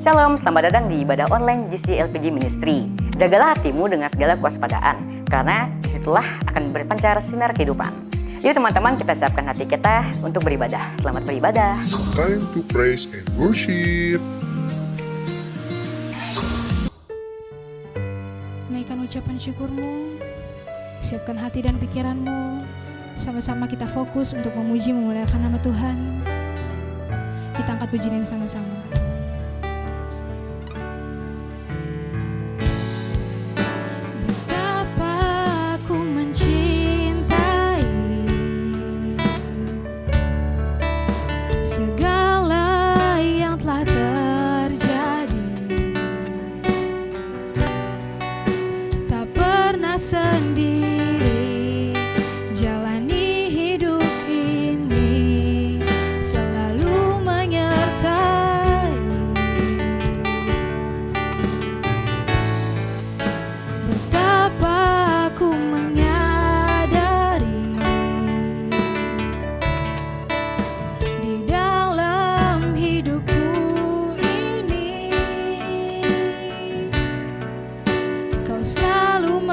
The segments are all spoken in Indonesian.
Shalom, selamat datang di ibadah online GC LPG Ministry. Jagalah hatimu dengan segala kewaspadaan, karena disitulah akan berpancar sinar kehidupan. Yuk teman-teman, kita siapkan hati kita untuk beribadah. Selamat beribadah. Time to praise and worship. Naikkan ucapan syukurmu, siapkan hati dan pikiranmu. Sama-sama kita fokus untuk memuji memuliakan nama Tuhan. Kita angkat pujian yang sama-sama. Sendiri jalani hidup ini, selalu menyertai. Betapa aku menyadari di dalam hidupku ini Kau selalu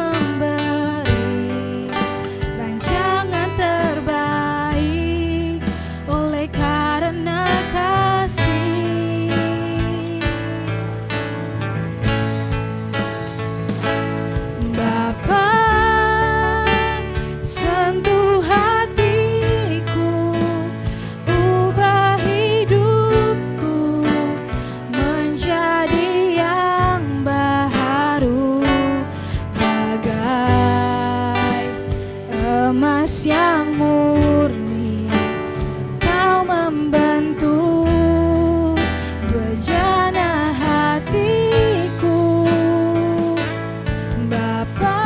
yang murni, Kau membentuk bejana hatiku. Bapa,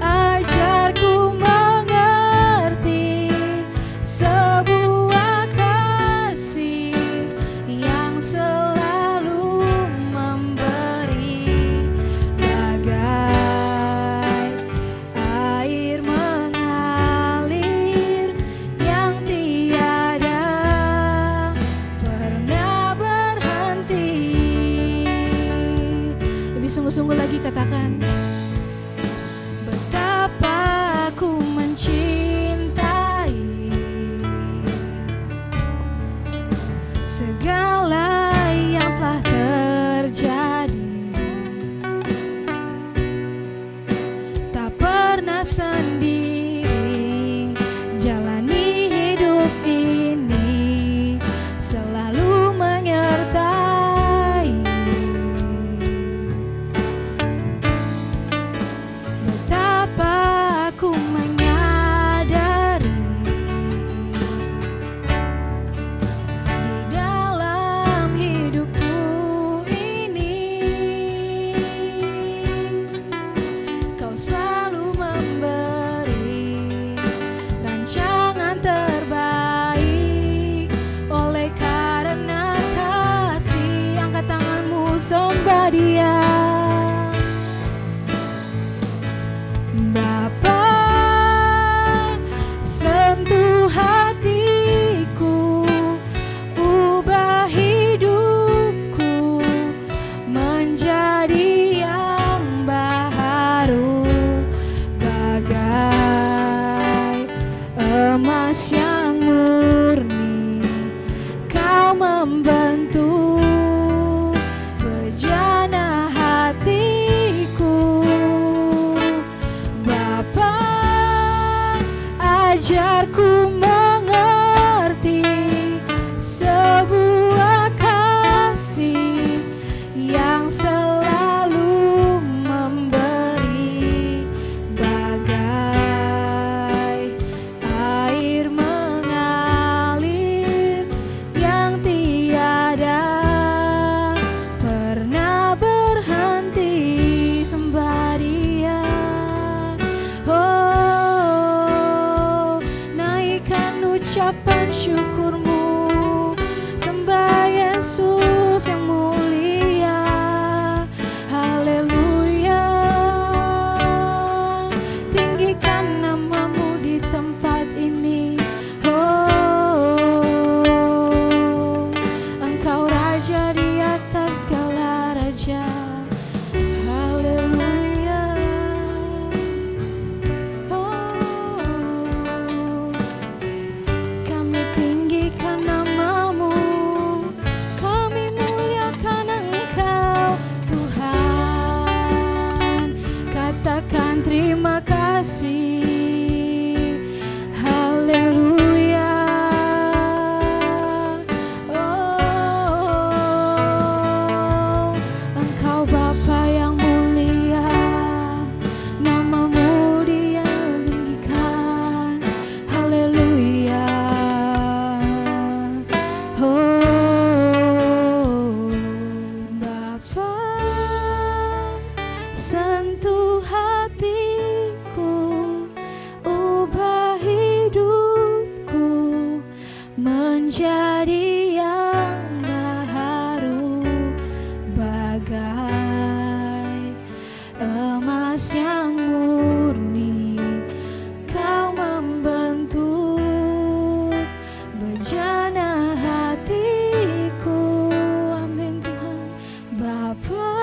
ajarku mengerti sebuah kasih yang selalu memberi, bagai air sungguh-sungguh lagi katakan, betapa aku mencintai segala yang telah terjadi, tak pernah sendiri jalani hidup ini, selalu menyertai. Selalu memberi sentuh hatiku, ubah hidupku menjadi yang baharu, bagai emas yang murni. Kau membentuk bejana hatiku. Amin Tuhan. Bapa,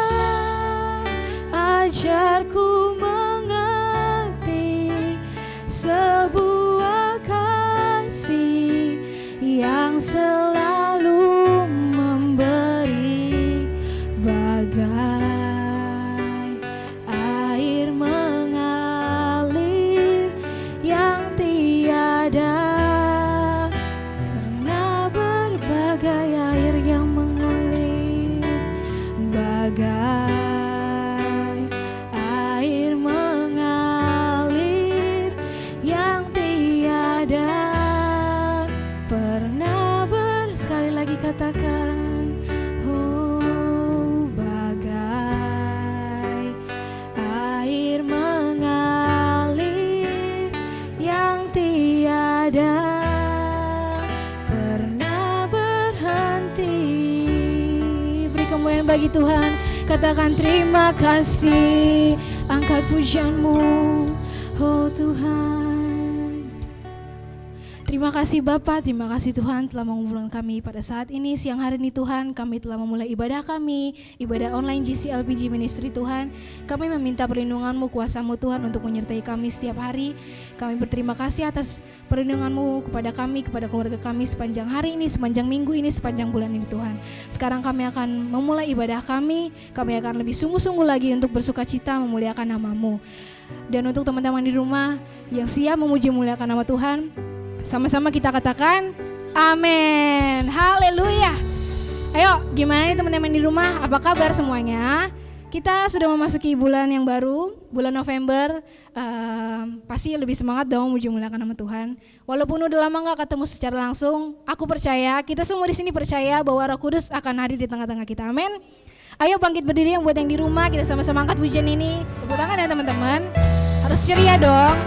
ajarku mengerti sebuah kasih yang selalu memberi, bagai air mengalir yang tiada pernah, berbagai air yang mengalir, bagai air mengalir yang tiada pernah sekali lagi katakan, oh, bagai air mengalir yang tiada pernah berhenti. Beri kemuliaan bagi Tuhan, katakan terima kasih, angkat pujianmu, oh Tuhan. Terima kasih Bapa, terima kasih Tuhan telah mengumpulkan kami pada saat ini, siang hari ini Tuhan. Kami telah memulai ibadah kami, ibadah online GC LPG Ministry Tuhan. Kami meminta perlindungan-Mu, kuasa-Mu Tuhan untuk menyertai kami setiap hari. Kami berterima kasih atas perlindungan-Mu kepada kami, kepada keluarga kami sepanjang hari ini, sepanjang minggu ini, sepanjang bulan ini Tuhan. Sekarang kami akan memulai ibadah kami akan lebih sungguh-sungguh lagi untuk bersuka cita memuliakan nama-Mu. Dan untuk teman-teman di rumah yang siap memuji memuliakan nama Tuhan, sama-sama kita katakan amin. Haleluya. Ayo, gimana nih teman-teman di rumah? Apa kabar semuanya? Kita sudah memasuki bulan yang baru, bulan November. Pasti lebih semangat dong memuji memuliakan nama Tuhan. Walaupun udah lama gak ketemu secara langsung, aku percaya, kita semua di sini percaya bahwa Roh Kudus akan hadir di tengah-tengah kita. Amin. Ayo bangkit berdiri yang buat yang di rumah, kita sama-sama angkat pujian ini. Tepuk tangan ya teman-teman. Harus ceria dong.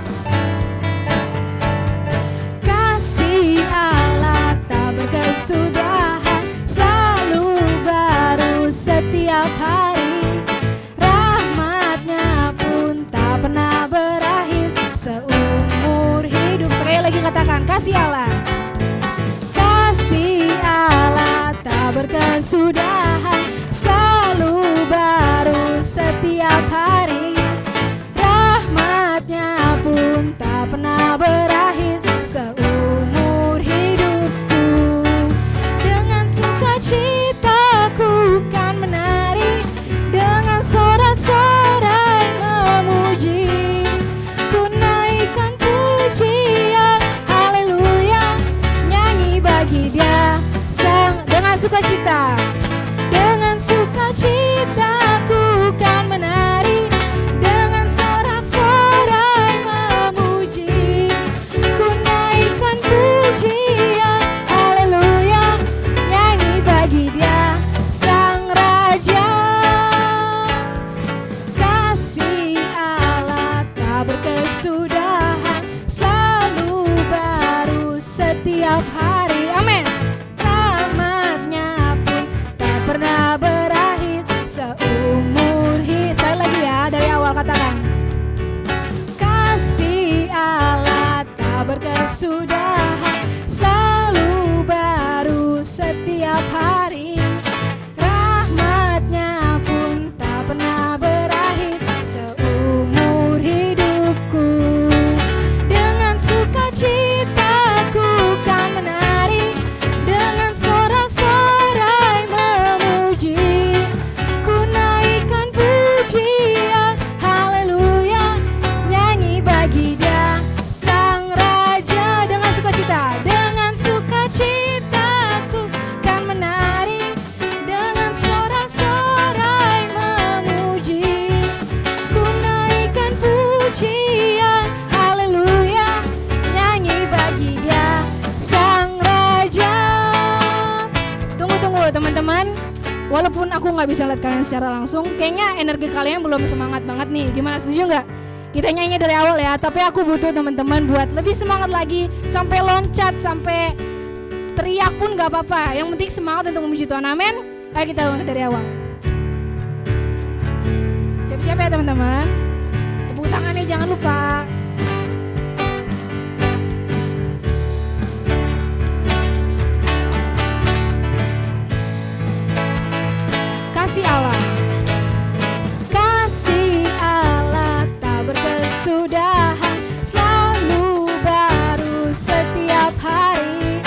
Kasih Allah tak berkesudahan, selalu baru setiap hari. Rahmatnya pun tak pernah berakhir seumur hidup. Sekali lagi katakan, kasih Allah. Kasih Allah tak berkesudahan, selalu baru setiap hari. Rahmatnya pun tak pernah berakhir seumur hidupku. Dengan sukacita ku kan menari, dengan sorak-sorai memuji. Ku naikkan pujian, haleluya, nyanyi bagi Dia dengan sukacita. Dengan sukacita ku kan menari, dengan sorak-sorai memuji. Ku naikkan pujian, haleluya, nyanyi bagi Dia Sang Raja. Kasih Allah tak berkesudahan, selalu baru setiap hari. Amin. Rahmatnya pun tak pernah berakhir seumur hidup. Sekali lagi ya, dari awal katakan. Kasih Allah tak berkesudahan, selalu baru setiap hari. Rahmatnya pun tak pernah berakhir seumur hidupku. Walaupun aku nggak bisa lihat kalian secara langsung, kayaknya energi kalian belum semangat banget nih. Gimana, setuju nggak? Kita nyanyi dari awal ya, tapi aku butuh teman-teman buat lebih semangat lagi, sampai loncat, sampai teriak pun nggak apa-apa. Yang penting semangat untuk memuji Tuhan, amin. Ayo kita loncat dari awal. Siap-siap ya teman-teman. Tepuk tangannya jangan lupa. Kasih Allah, kasih Allah tak berkesudahan, selalu baru setiap hari.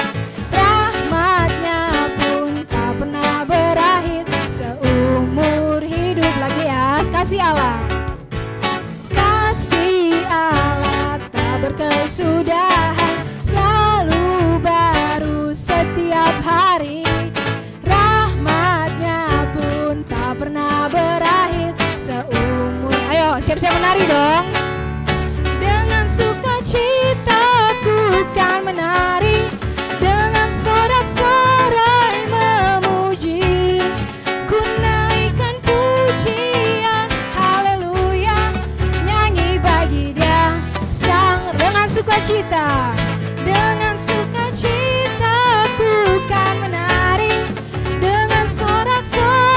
Rahmatnya pun tak pernah berakhir, seumur hidup lagi ya. Kasih Allah, kasih Allah tak berkesudahan, selalu baru setiap hari. Tak pernah berakhir seumur. Ayo siap-siap menari dong. Dengan sukacita ku kan menari, dengan sorak-sorai memuji, ku naikkan pujian, haleluya, nyanyi bagi Dia sang. Dengan sukacita, dengan sukacita ku kan menari, dengan sorak-sorai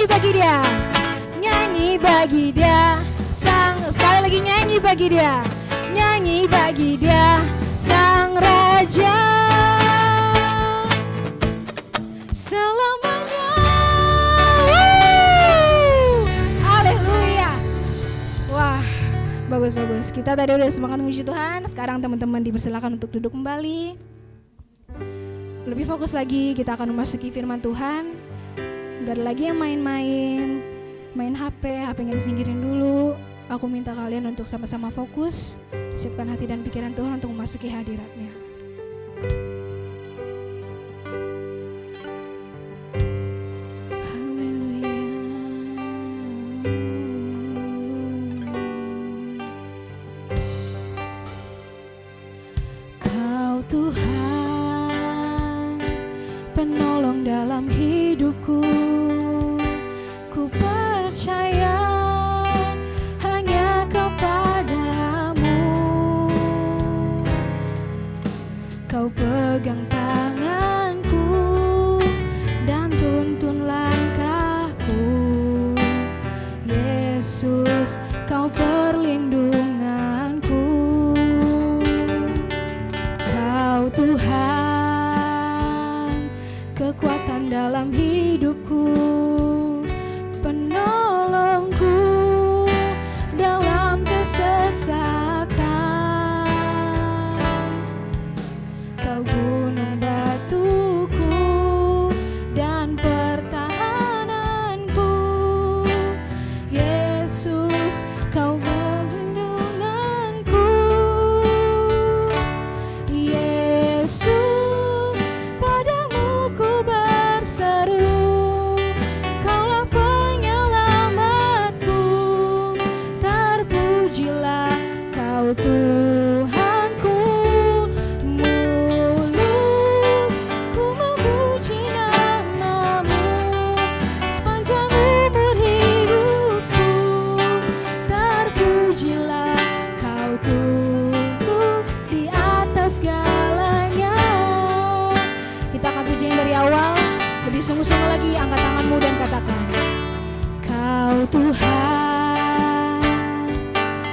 bagi Dia, nyanyi bagi Dia sang. Sekali lagi nyanyi bagi Dia, nyanyi bagi Dia sang Raja selamanya. Haleluya. Wah, bagus-bagus. Kita tadi udah semangat memuji Tuhan. Sekarang teman-teman dipersilakan untuk duduk kembali. Lebih fokus lagi, kita akan memasuki firman Tuhan. Gak ada lagi yang main-main, main HP-nya disingkirin dulu. Aku minta kalian untuk sama-sama fokus, siapkan hati dan pikiran Tuhan untuk memasuki hadirat-Nya. Haleluya. Kau Tuhan, penolong dalam hidupku. Ku percaya hanya kepadamu. Kau pegang tanganku dan tuntun langkahku. Yesus, Kau perlindunganku. Kau Tuhan, kekuatan dalam hidupku, penolongku dalam kesesakan. Kau gunung batuku dan pertahananku. Yesus, Kau perlindunganku. Yesus, padamu ku berseru, Kaulah penyelamatku. Terpujilah Kau Tuhanku. Mulutku memuji nama-Mu sepanjang umur hidupku. Terpujilah Kau Tuhanku di atas segalanya. Kita akan puji yang dari awal. Lebih sungguh-sungguh lagi, angkat tanganmu dan katakan, Kau Tuhan,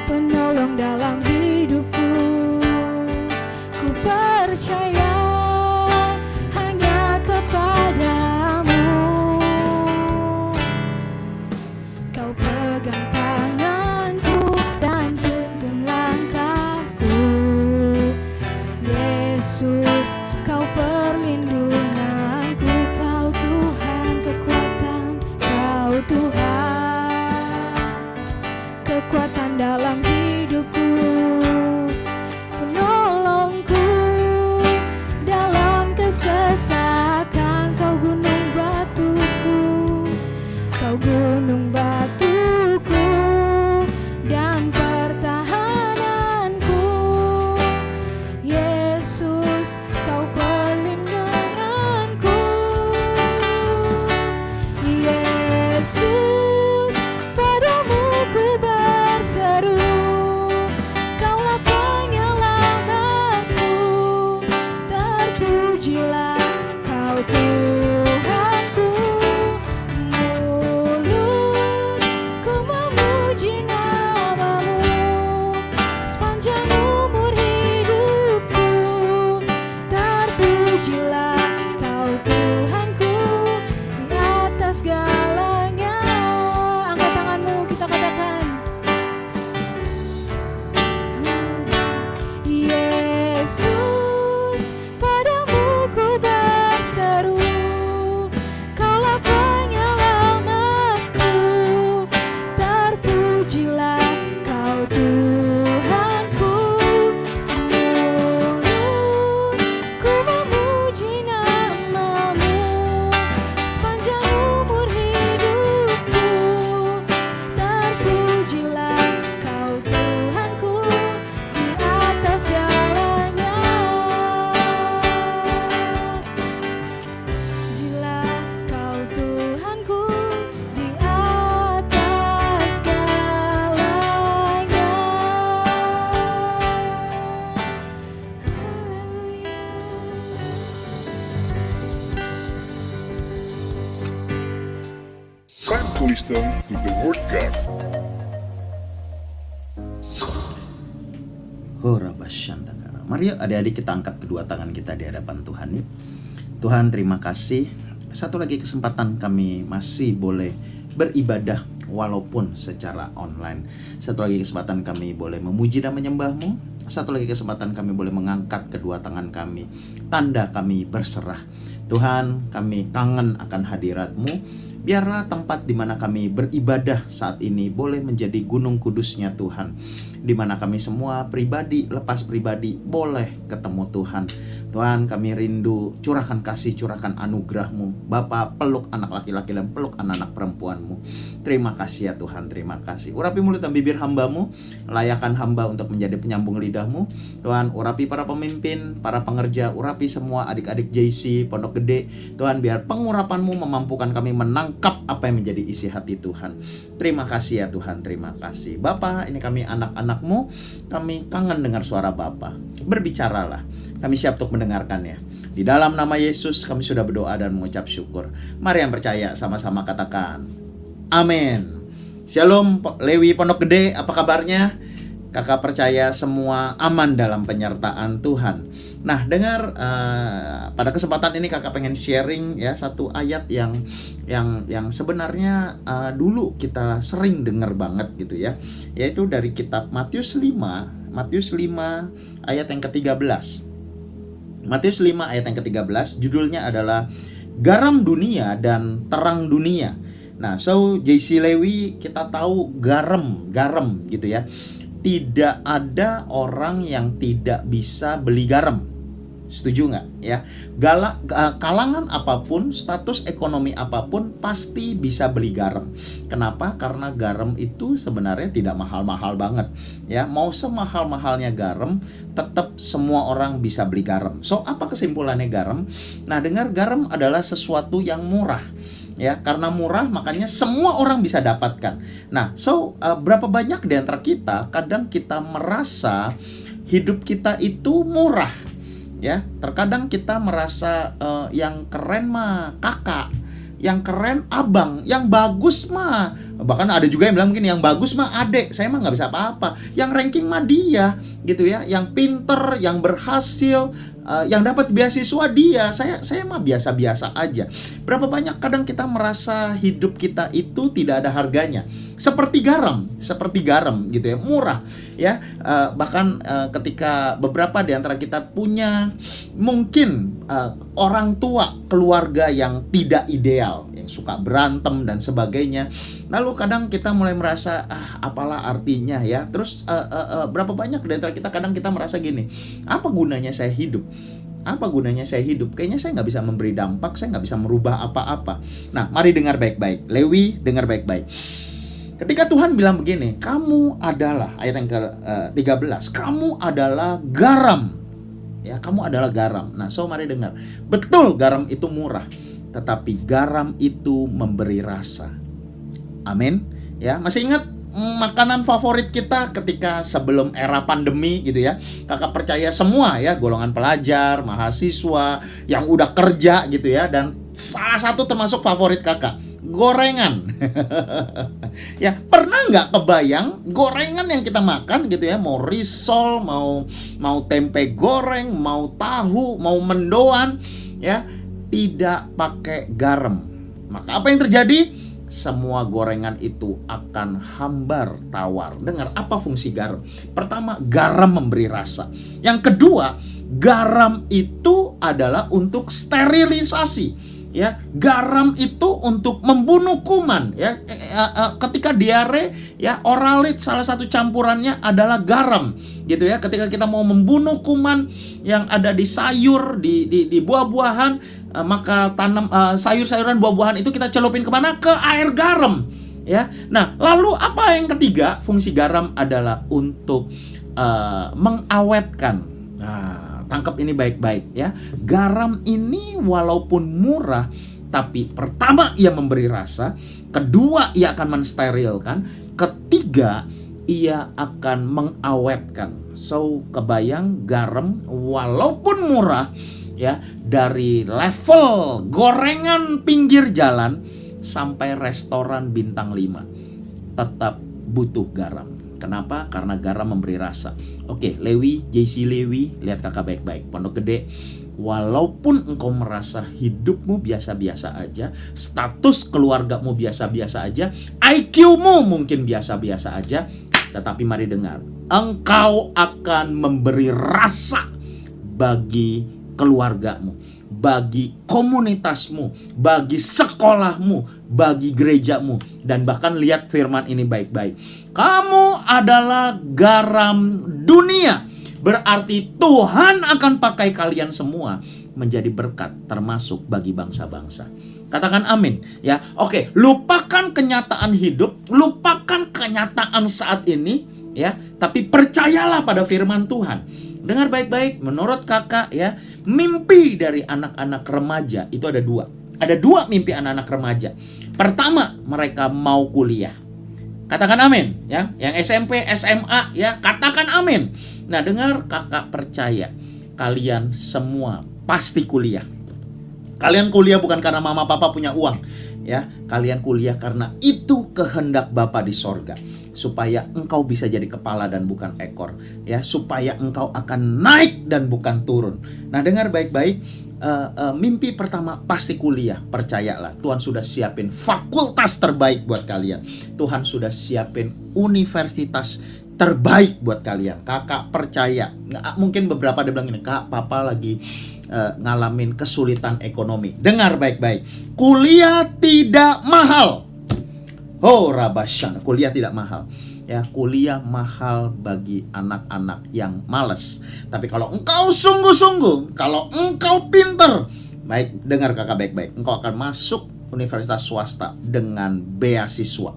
penolong dalam hidupku. Ku percaya hanya kepadamu. Kau pegang tanganku dan tuntun langkahku. Yesus, Kau perlindunganku. Kau Tuhan kekuatan, Kau Tuhan kekuatan dalam hidupku, penolongku dalam kesesakan. Kau gunung batuku, Kau gunung batuku dan Time to listen to the Word God. Mari adik-adik kita angkat kedua tangan kita di hadapan Tuhan nih. Tuhan, terima kasih. Satu lagi kesempatan kami masih boleh beribadah walaupun secara online. Satu lagi kesempatan kami boleh memuji dan menyembah-Mu. Satu lagi kesempatan kami boleh mengangkat kedua tangan kami. Tanda kami berserah. Tuhan, kami kangen akan hadirat-Mu. Biarlah tempat di mana kami beribadah saat ini boleh menjadi gunung kudusnya Tuhan, di mana kami semua pribadi, lepas pribadi boleh ketemu Tuhan. Tuhan, kami rindu curahkan kasih, curahkan anugerah-Mu. Bapa, peluk anak laki-laki dan peluk anak-anak perempuan-Mu. Terima kasih ya Tuhan, terima kasih. Urapi mulut dan bibir hamba-Mu, layakan hamba untuk menjadi penyambung lidah-Mu. Tuhan, urapi para pemimpin, para pengerja, urapi semua adik-adik JC, Pondok Gede. Tuhan, biar pengurapan-Mu memampukan kami menangkap apa yang menjadi isi hati Tuhan. Terima kasih ya Tuhan, terima kasih. Bapa, ini kami anak-anak-Mu, kami kangen dengar suara Bapa. Berbicaralah, kami siap untuk mendengarkannya. Di dalam nama Yesus kami sudah berdoa dan mengucap syukur. Mari yang percaya sama-sama katakan amin. Shalom Lewi Pondok Gede, apa kabarnya? Kakak percaya semua aman dalam penyertaan Tuhan. Nah, dengar pada kesempatan ini kakak pengen sharing ya satu ayat yang sebenarnya dulu kita sering dengar banget gitu ya. Yaitu dari kitab Matius 5 ayat yang ke-13. Matius 5 ayat yang ke-13 judulnya adalah Garam Dunia dan Terang Dunia. Nah, so JC Lewi kita tahu garam gitu ya. Tidak ada orang yang tidak bisa beli garam. Setuju nggak ya? Kalangan apapun, status ekonomi apapun pasti bisa beli garam. Kenapa? Karena garam itu sebenarnya tidak mahal-mahal banget ya. Mau semahal-mahalnya garam, tetap semua orang bisa beli garam. So, apa kesimpulannya garam? Nah, dengar, garam adalah sesuatu yang murah. Ya, karena murah makanya semua orang bisa dapatkan. Nah, berapa banyak di antara kita kadang kita merasa hidup kita itu murah. Ya, terkadang kita merasa yang keren mah kakak, yang keren abang, yang bagus mah, bahkan ada juga yang bilang mungkin yang bagus mah adek, saya mah nggak bisa apa-apa. Yang ranking mah dia, gitu ya, yang pinter, yang berhasil, yang dapat beasiswa dia, saya mah biasa-biasa aja. Berapa banyak kadang kita merasa hidup kita itu tidak ada harganya, seperti garam gitu ya, murah ya. Bahkan ketika beberapa di antara kita punya mungkin orang tua, keluarga yang tidak ideal, yang suka berantem dan sebagainya, lalu kadang kita mulai merasa apalah artinya ya. Terus berapa banyak di antara kita kadang kita merasa gini, apa gunanya saya hidup? Apa gunanya saya hidup? Kayaknya saya nggak bisa memberi dampak, saya nggak bisa merubah apa-apa. Nah, mari dengar baik-baik. Lewi, dengar baik-baik. Ketika Tuhan bilang begini, kamu adalah, ayat yang ke-13, kamu adalah garam. Ya, kamu adalah garam. Nah, mari dengar. Betul, garam itu murah, tetapi garam itu memberi rasa. Amin. Ya, masih ingat makanan favorit kita ketika sebelum era pandemi gitu ya. Kakak percaya semua ya, golongan pelajar, mahasiswa, yang udah kerja gitu ya, dan salah satu termasuk favorit kakak, gorengan. Ya, pernah nggak kebayang gorengan yang kita makan gitu ya, mau risol, mau tempe goreng, mau tahu, mau mendoan ya, tidak pakai garam. Maka apa yang terjadi? Semua gorengan itu akan hambar tawar. Dengar, apa fungsi garam? Pertama, garam memberi rasa. Yang kedua, garam itu adalah untuk sterilisasi. Ya, garam itu untuk membunuh kuman. Ya, ketika diare, ya oralit salah satu campurannya adalah garam. Gitu ya, ketika kita mau membunuh kuman yang ada di sayur, di buah-buahan, maka sayur-sayuran, buah-buahan itu kita celupin kemana? Ke air garam. Ya, nah lalu apa yang ketiga? Fungsi garam adalah untuk mengawetkan. Nah, tangkap ini baik-baik ya. Garam ini walaupun murah, tapi pertama ia memberi rasa, kedua ia akan mensterilkan, ketiga ia akan mengawetkan. So, kebayang garam walaupun murah ya, dari level gorengan pinggir jalan sampai restoran bintang 5 tetap butuh garam. Kenapa? Karena garam memberi rasa. Oke, Lewi, JC Lewi, lihat kakak baik-baik. Pondok Gede, walaupun engkau merasa hidupmu biasa-biasa aja, status keluargamu biasa-biasa aja, IQ-mu mungkin biasa-biasa aja, tetapi mari dengar, engkau akan memberi rasa bagi keluargamu, bagi komunitasmu, bagi sekolahmu, bagi gerejamu. Dan bahkan lihat firman ini baik-baik. Kamu adalah garam dunia. Berarti Tuhan akan pakai kalian semua menjadi berkat, termasuk bagi bangsa-bangsa. Katakan amin ya. Oke, lupakan kenyataan hidup, lupakan kenyataan saat ini ya, tapi percayalah pada firman Tuhan. Dengar baik-baik, menurut kakak ya, mimpi dari anak-anak remaja itu ada dua. Ada dua mimpi anak-anak remaja. Pertama, mereka mau kuliah. Katakan amin ya. Yang SMP, SMA ya, katakan amin. Nah, dengar, kakak percaya kalian semua pasti kuliah. Kalian kuliah bukan karena mama papa punya uang ya. Kalian kuliah karena itu kehendak Bapa di sorga, supaya engkau bisa jadi kepala dan bukan ekor ya, supaya engkau akan naik dan bukan turun. Nah, dengar baik-baik, mimpi pertama pasti kuliah. Percayalah, Tuhan sudah siapin fakultas terbaik buat kalian. Tuhan sudah siapin universitas terbaik buat kalian. Kakak percaya. Mungkin beberapa ada bilang ini, Kak, papa lagi ngalamin kesulitan ekonomi. Dengar baik-baik, kuliah tidak mahal. Oh, Rabasyan, kuliah tidak mahal. Ya, kuliah mahal bagi anak-anak yang malas. Tapi kalau engkau sungguh-sungguh, kalau engkau pinter, baik, dengar kakak baik-baik, engkau akan masuk universitas swasta dengan beasiswa.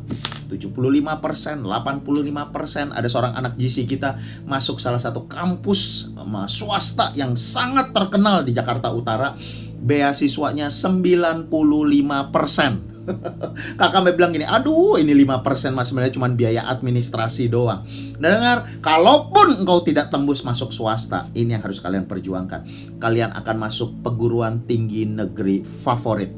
75%, 85%. Ada seorang anak GC kita masuk salah satu kampus swasta yang sangat terkenal di Jakarta Utara. Beasiswanya 95%. Kakak bilang gini, aduh ini 5% mas, sebenarnya cuma biaya administrasi doang. Nah, dengar, kalaupun engkau tidak tembus masuk swasta, ini yang harus kalian perjuangkan. Kalian akan masuk perguruan tinggi negeri favorit.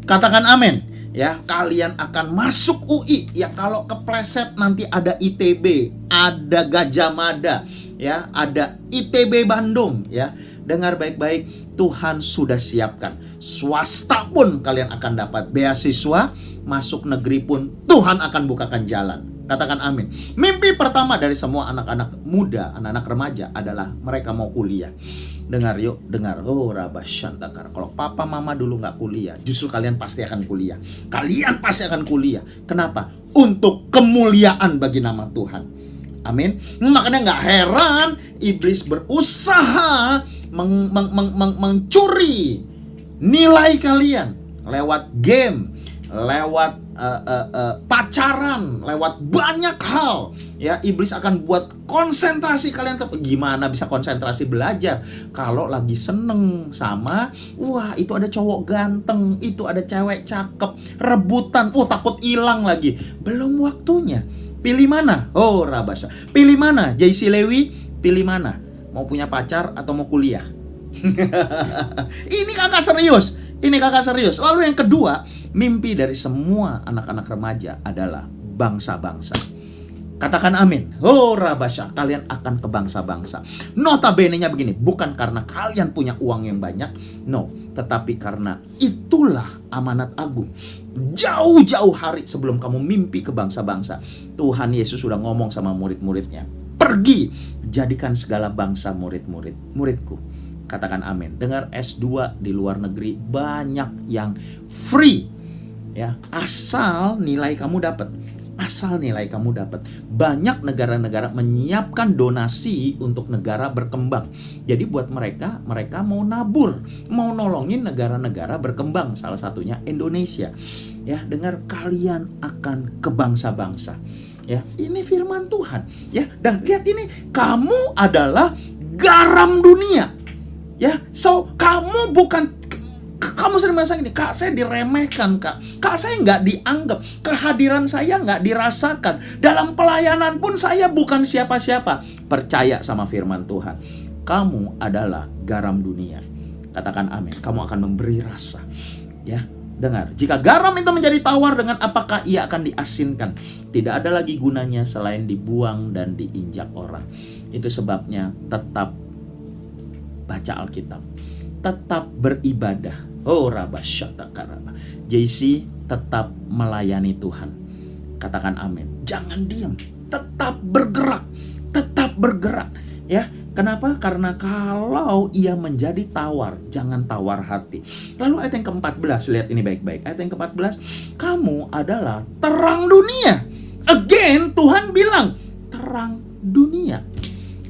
Katakan amin ya. Kalian akan masuk UI ya. Kalau kepleset nanti ada ITB, ada Gajah Mada ya, ada ITB Bandung ya. Dengar baik-baik, Tuhan sudah siapkan. Swasta pun kalian akan dapat beasiswa, masuk negeri pun Tuhan akan bukakan jalan. Katakan amin. Mimpi pertama dari semua anak-anak muda, anak-anak remaja adalah mereka mau kuliah. Dengar yuk, dengar. Oh, Rabasyantakar. Kalau papa mama dulu nggak kuliah, justru kalian pasti akan kuliah. Kalian pasti akan kuliah. Kenapa? Untuk kemuliaan bagi nama Tuhan. Amin. Makanya nggak heran iblis berusaha mencuri nilai kalian lewat game, lewat pacaran, lewat banyak hal ya. Iblis akan buat konsentrasi kalian. Gimana bisa konsentrasi belajar kalau lagi seneng sama, wah itu ada cowok ganteng, itu ada cewek cakep, rebutan, takut hilang lagi, belum waktunya. Pilih mana? Oh, Rabasya, pilih mana? JC Lewi, pilih mana? Mau punya pacar atau mau kuliah? Ini kakak serius. Ini kakak serius. Lalu yang kedua, mimpi dari semua anak-anak remaja adalah bangsa-bangsa. Katakan amin. Oh, Rabasya, kalian akan ke bangsa-bangsa. Notabene-nya begini, bukan karena kalian punya uang yang banyak, no, tetapi karena itulah amanat agung. Jauh-jauh hari sebelum kamu mimpi ke bangsa-bangsa, Tuhan Yesus sudah ngomong sama murid-muridnya, pergi, jadikan segala bangsa muridku. Katakan amin. Dengar, S2 di luar negeri banyak yang free ya, asal nilai kamu dapat. Asal nilai kamu dapat. Banyak negara-negara menyiapkan donasi untuk negara berkembang. Jadi buat mereka mau nabur, mau nolongin negara-negara berkembang, salah satunya Indonesia. Ya, dengar, kalian akan ke bangsa-bangsa. Ya, ini firman Tuhan. Ya, dan lihat ini, kamu adalah garam dunia. Ya, so kamu bukan, kamu sering merasa gini, Kak saya diremehkan, Kak saya nggak dianggap, kehadiran saya nggak dirasakan, dalam pelayanan pun saya bukan siapa-siapa. Percaya sama firman Tuhan, kamu adalah garam dunia. Katakan amin. Kamu akan memberi rasa. Ya, Dengar, jika garam itu menjadi tawar, dengan apakah ia akan diasinkan? Tidak ada lagi gunanya selain dibuang dan diinjak orang. Itu sebabnya tetap baca Alkitab, tetap beribadah. Oh, rabasyata karaba. JC tetap melayani Tuhan. Katakan amin. Jangan diam, tetap bergerak, tetap bergerak. Ya, kenapa? Karena kalau ia menjadi tawar, jangan tawar hati. Lalu ayat yang ke-14, lihat ini baik-baik. Ayat yang ke-14, kamu adalah terang dunia. Again, Tuhan bilang, terang dunia.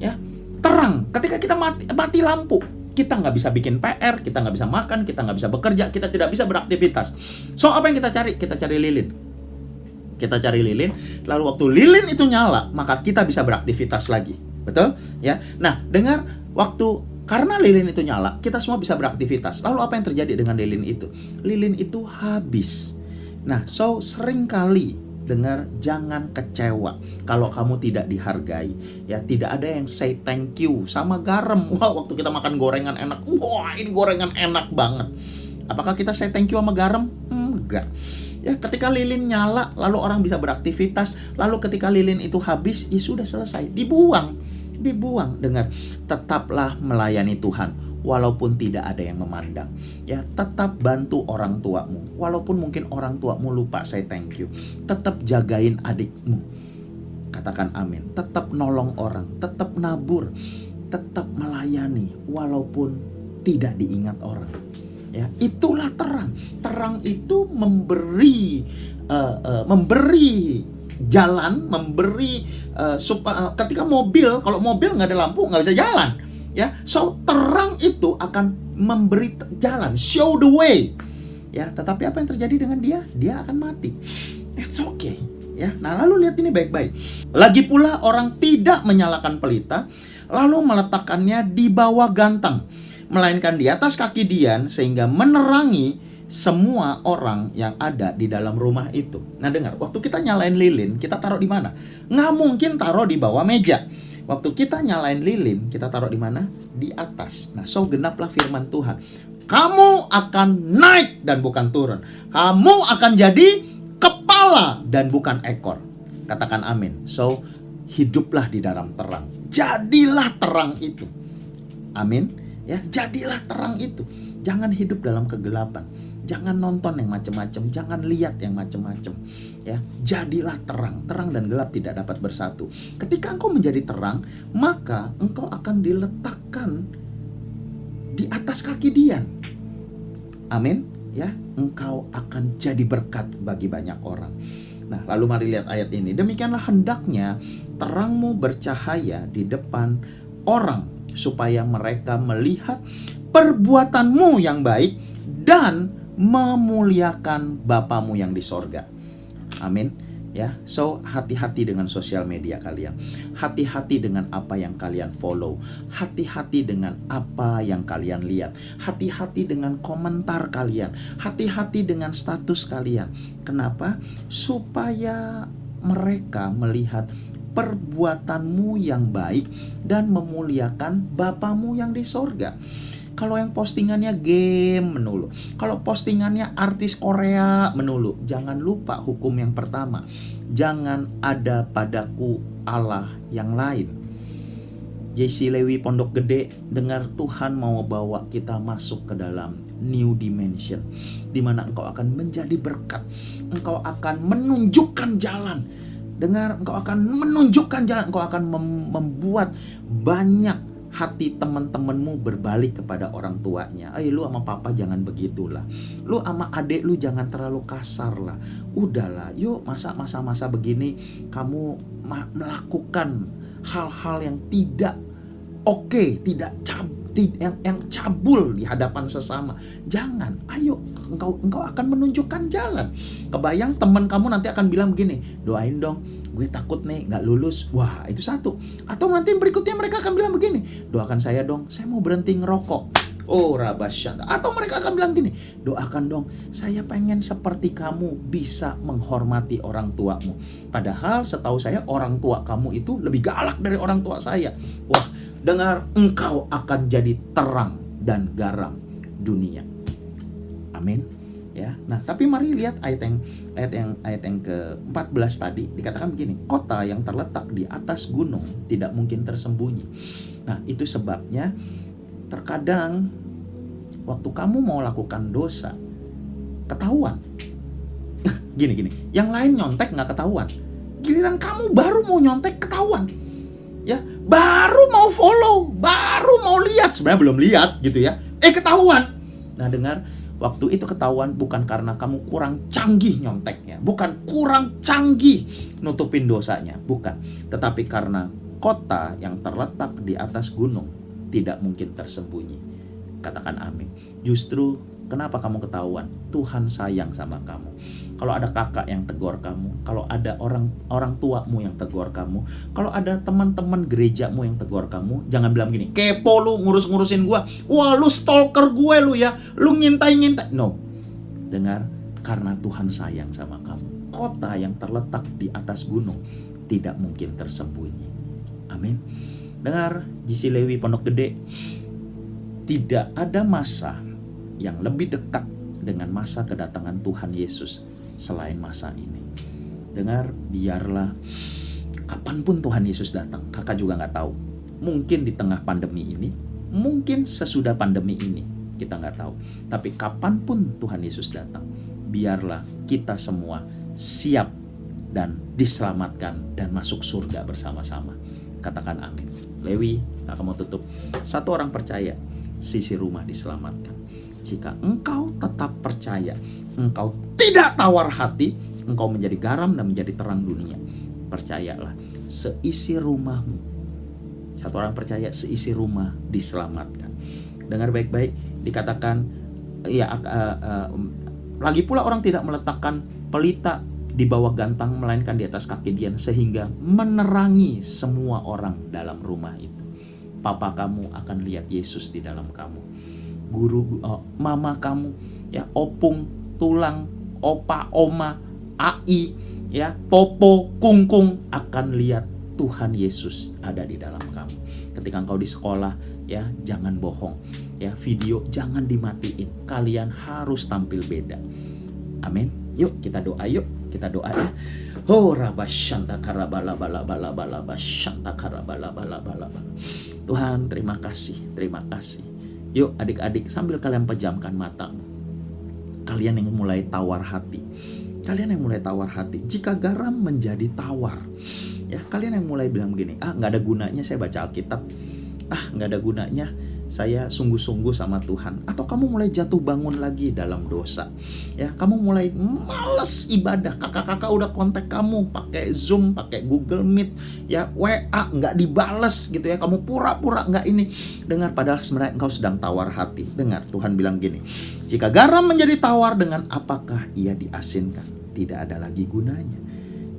Ya, terang. Ketika kita mati lampu, kita nggak bisa bikin PR, kita nggak bisa makan, kita nggak bisa bekerja, kita tidak bisa beraktivitas. So, apa yang kita cari? Kita cari lilin. Kita cari lilin, lalu waktu lilin itu nyala, maka kita bisa beraktivitas lagi. Betul? Ya. Nah, dengar, karena lilin itu nyala, kita semua bisa beraktivitas. Lalu apa yang terjadi dengan lilin itu? Lilin itu habis. Nah, so seringkali dengar, jangan kecewa kalau kamu tidak dihargai. Ya, tidak ada yang say thank you sama garam. Wah, waktu kita makan gorengan enak. Wah, ini gorengan enak banget. Apakah kita say thank you sama garam? Enggak. Ya, ketika lilin nyala, lalu orang bisa beraktivitas. Lalu ketika lilin itu habis, ya sudah selesai. Dibuang. Dengar, tetaplah melayani Tuhan walaupun tidak ada yang memandang. Ya, tetap bantu orang tuamu walaupun mungkin orang tuamu lupa say thank you. Tetap jagain adikmu. Katakan amin. Tetap nolong orang, tetap nabur, tetap melayani walaupun tidak diingat orang. Ya, itulah terang. Terang itu memberi jalan, memberi ketika kalau mobil nggak ada lampu nggak bisa jalan. Ya, so terang itu akan memberi jalan, show the way. Ya, tetapi apa yang terjadi dengan dia? Dia akan mati. It's okay. Ya, nah lalu lihat ini baik-baik. Lagi pula orang tidak menyalakan pelita, lalu meletakkannya di bawah gantang, melainkan di atas kaki Dian, sehingga menerangi semua orang yang ada di dalam rumah itu. Nah dengar, waktu kita nyalain lilin, kita taruh di mana? Nggak mungkin taruh di bawah meja. Waktu kita nyalain lilin, kita taruh di mana? Di atas. Nah, so genaplah firman Tuhan. Kamu akan naik dan bukan turun. Kamu akan jadi kepala dan bukan ekor. Katakan amin. So, hiduplah di dalam terang. Jadilah terang itu. Amin. Ya, jadilah terang itu. Jangan hidup dalam kegelapan. Jangan nonton yang macam-macam, jangan lihat yang macam-macam. Ya, jadilah terang. Terang dan gelap tidak dapat bersatu. Ketika engkau menjadi terang, maka engkau akan diletakkan di atas kaki Dian. Amin. Ya, engkau akan jadi berkat bagi banyak orang. Nah, lalu mari lihat ayat ini. Demikianlah hendaknya terangmu bercahaya di depan orang, supaya mereka melihat perbuatanmu yang baik dan memuliakan Bapamu yang di sorga. Amin. Ya, so hati-hati dengan sosial media kalian. Hati-hati dengan apa yang kalian follow. Hati-hati dengan apa yang kalian lihat. Hati-hati dengan komentar kalian. Hati-hati dengan status kalian. Kenapa? Supaya mereka melihat perbuatanmu yang baik dan memuliakan Bapamu yang di sorga. Kalau yang postingannya game melulu, kalau postingannya artis Korea melulu, jangan lupa hukum yang pertama. Jangan ada padaku Allah yang lain. JC Lewi Pondok Gede, dengar, Tuhan mau bawa kita masuk ke dalam new dimension, di mana engkau akan menjadi berkat. Engkau akan menunjukkan jalan. Dengar, engkau akan menunjukkan jalan. Engkau akan membuat banyak hati teman-temanmu berbalik kepada orang tuanya. Lu sama papa jangan begitulah. Lu sama adik lu jangan terlalu kasar lah. Udahlah, yuk masa begini kamu melakukan hal-hal yang tidak oke, yang cabul di hadapan sesama. Jangan. Ayo, engkau akan menunjukkan jalan. Kebayang teman kamu nanti akan bilang begini, doain dong, gue takut nih gak lulus. Wah, itu satu. Atau nanti berikutnya mereka akan bilang begini, doakan saya dong, saya mau berhenti ngerokok. Oh, rabasyata. Atau mereka akan bilang gini, doakan dong, saya pengen seperti kamu bisa menghormati orang tuamu. Padahal setahu saya orang tua kamu itu lebih galak dari orang tua saya. Wah, dengar, engkau akan jadi terang dan garam dunia. Amin. Ya. Nah, tapi mari lihat ayat yang ke-14 tadi dikatakan begini, kota yang terletak di atas gunung tidak mungkin tersembunyi. Nah, itu sebabnya terkadang waktu kamu mau lakukan dosa ketahuan. Gini, yang lain nyontek nggak ketahuan. Giliran kamu baru mau nyontek ketahuan. Ya, baru mau follow, baru mau lihat, sebenarnya belum lihat gitu ya. Ketahuan. Nah, dengar, waktu itu ketahuan bukan karena kamu kurang canggih nyonteknya, bukan kurang canggih nutupin dosanya, bukan. Tetapi karena kota yang terletak di atas gunung tidak mungkin tersembunyi. Katakan amin. Justru kenapa kamu ketahuan? Tuhan sayang sama kamu. Kalau ada kakak yang tegur kamu, kalau ada orang tuamu yang tegur kamu, kalau ada teman-teman gerejamu yang tegur kamu, jangan bilang gini, kepo lu ngurus-ngurusin gua. Wah, lu stalker gue lu ya. Lu ngintai-ngintai. No. Dengar, karena Tuhan sayang sama kamu. Kota yang terletak di atas gunung tidak mungkin tersembunyi. Amin. Dengar, GC Lewi Pondok Gede, tidak ada masa yang lebih dekat dengan masa kedatangan Tuhan Yesus selain masa ini. Dengar, biarlah kapanpun Tuhan Yesus datang, kakak juga gak tahu. Mungkin di tengah pandemi ini, mungkin sesudah pandemi ini, kita gak tahu. Tapi kapanpun Tuhan Yesus datang, biarlah kita semua siap dan diselamatkan dan masuk surga bersama-sama. Katakan amin. Lewi, kakak mau tutup. Satu orang percaya, sisi rumah diselamatkan. Jika engkau tetap percaya, engkau tidak tawar hati, engkau menjadi garam dan menjadi terang dunia. Percayalah, seisi rumahmu, satu orang percaya, seisi rumah diselamatkan. Dengar baik-baik, dikatakan, lagi pula orang tidak meletakkan pelita di bawah gantang, melainkan di atas kaki Dian, sehingga menerangi semua orang dalam rumah itu. Papa kamu akan lihat Yesus di dalam kamu. Guru, mama kamu, ya, opung, tulang, opa, oma, ai, ya, popo, kungkung akan lihat Tuhan Yesus ada di dalam kamu. Ketika engkau di sekolah, ya, jangan bohong, ya, video jangan dimatiin. Kalian harus tampil beda. Amin. Yuk kita doa, ya. Oh, rabashanta karabala shanta karabala. Tuhan, terima kasih. Yuk adik-adik, sambil kalian pejamkan matamu, kalian yang mulai tawar hati, jika garam menjadi tawar, ya, kalian yang mulai bilang begini, gak ada gunanya saya baca Alkitab, gak ada gunanya saya sungguh-sungguh sama Tuhan. Atau kamu mulai jatuh bangun lagi dalam dosa, ya, kamu mulai males ibadah. Kakak-kakak udah kontak kamu pakai Zoom, pakai Google Meet, ya, WA nggak dibales gitu ya, kamu pura-pura nggak ini. Dengar, padahal sebenarnya engkau sedang tawar hati. Dengar, Tuhan bilang gini, jika garam menjadi tawar, dengan apakah ia diasinkan? Tidak ada lagi gunanya,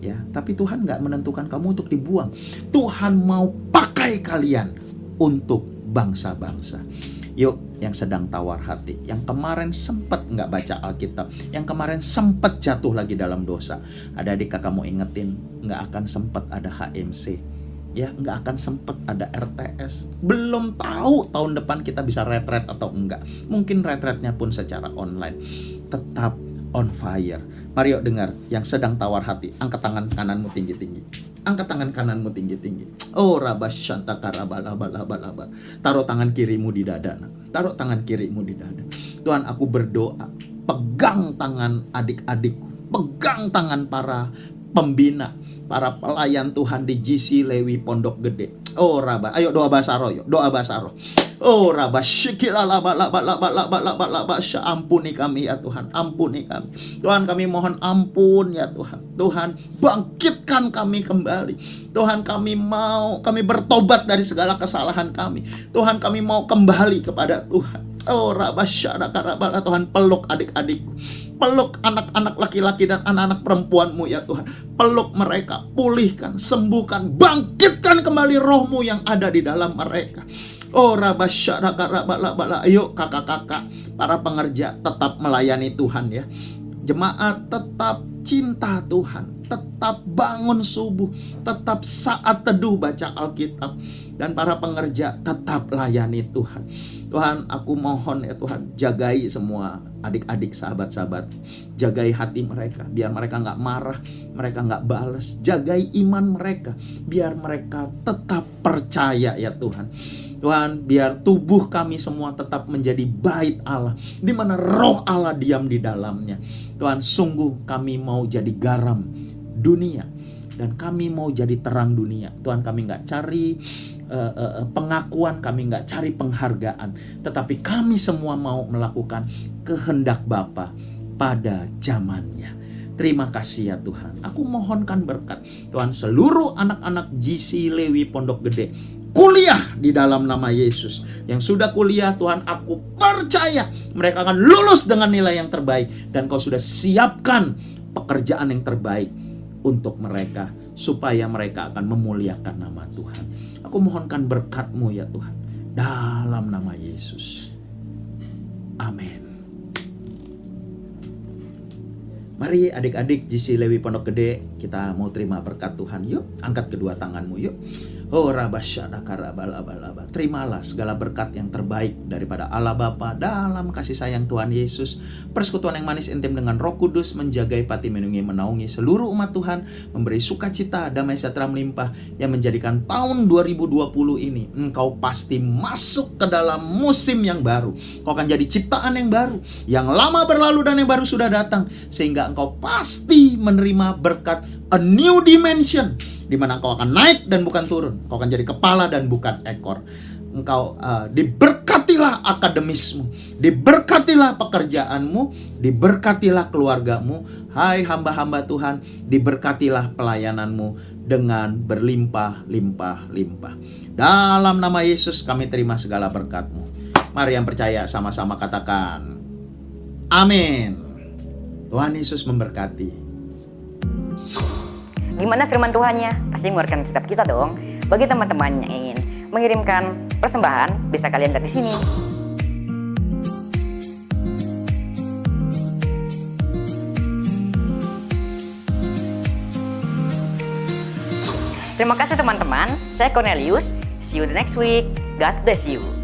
ya. Tapi Tuhan nggak menentukan kamu untuk dibuang. Tuhan mau pakai kalian untuk bangsa-bangsa. Yuk, yang sedang tawar hati, yang kemarin sempat nggak baca Alkitab, yang kemarin sempat jatuh lagi dalam dosa, ada adik kakak mau ingetin, nggak akan sempat ada HMC, ya, nggak akan sempat ada RTS. Belum tahu tahun depan kita bisa retret atau enggak. Mungkin retretnya pun secara online. Tetap on fire. Mari yuk dengar, yang sedang tawar hati, angkat tangan kananmu tinggi-tinggi. Angkat tangan kananmu tinggi-tinggi. Oh, rabasyanta karabalabalabalabar. Taruh tangan kirimu di dada. Taruh tangan kirimu di dada. Tuhan, aku berdoa, pegang tangan adik-adikku, pegang tangan para pembina, para pelayan Tuhan di GC Lewi Pondok Gede. Oh, Raba, ayo doa bahasa roh, yuk. Doa bahasa roh. Oh, Raba, ampuni kami ya Tuhan, ampuni kami. Tuhan, kami mohon ampun ya Tuhan. Tuhan, bangkitkan kami kembali. Tuhan, kami bertobat dari segala kesalahan kami. Tuhan, kami mau kembali kepada Tuhan. Oh, Raba, Tuhan, peluk adik-adikku. Peluk anak-anak laki-laki dan anak-anak perempuanmu ya Tuhan. Peluk mereka, pulihkan, sembuhkan, bangkitkan kembali rohmu yang ada di dalam mereka. Oh, ayo kakak-kakak, para pengerja tetap melayani Tuhan ya. Jemaat tetap cinta Tuhan, tetap bangun subuh, tetap saat teduh baca Alkitab. dan para pengerja tetap layani Tuhan. Tuhan, aku mohon ya Tuhan, jagai semua adik-adik, sahabat-sahabat. Jagai hati mereka, biar mereka nggak marah, mereka nggak balas. Jagai iman mereka, biar mereka tetap percaya ya Tuhan. Tuhan, biar tubuh kami semua tetap menjadi bait Allah, di mana roh Allah diam di dalamnya. Tuhan, sungguh kami mau jadi garam dunia, dan kami mau jadi terang dunia. Tuhan, kami nggak cari pengakuan, kami nggak cari penghargaan, tetapi kami semua mau melakukan kehendak Bapa pada zamannya. Terima kasih ya Tuhan. Aku mohonkan berkat Tuhan, seluruh anak-anak GC Lewi Pondok Gede kuliah di dalam nama Yesus. Yang sudah kuliah Tuhan, aku percaya mereka akan lulus dengan nilai yang terbaik, dan Kau sudah siapkan pekerjaan yang terbaik untuk mereka, supaya mereka akan memuliakan nama Tuhan. Aku mohonkan berkat-Mu ya Tuhan, dalam nama Yesus. Amin. Mari adik-adik GC Lewi Pondok Gede, kita mau terima berkat Tuhan. Yuk, angkat kedua tanganmu yuk. Oh rabasyadakarabalaba. Terimalah segala berkat yang terbaik daripada Allah Bapa dalam kasih sayang Tuhan Yesus, persekutuan yang manis intim dengan Roh Kudus, menjagai, pati, melindungi, menaungi seluruh umat Tuhan, memberi sukacita, damai sejahtera melimpah, yang menjadikan tahun 2020 ini engkau pasti masuk ke dalam musim yang baru. Kau akan jadi ciptaan yang baru, yang lama berlalu dan yang baru sudah datang, sehingga engkau pasti menerima berkat a new dimension, di mana engkau akan naik dan bukan turun. Kau akan jadi kepala dan bukan ekor. Engkau diberkatilah akademismu, diberkatilah pekerjaanmu, diberkatilah keluargamu. Hai hamba-hamba Tuhan, diberkatilah pelayananmu dengan berlimpah-limpah-limpah. Dalam nama Yesus kami terima segala berkat-Mu. Mari yang percaya sama-sama katakan amin. Tuhan Yesus memberkati. Gimana firman Tuhannya? Pasti menguatkan setiap kita dong. Bagi teman-teman yang ingin mengirimkan persembahan, bisa kalian lihat di sini. Terima kasih teman-teman. Saya Cornelius. See you the next week. God bless you.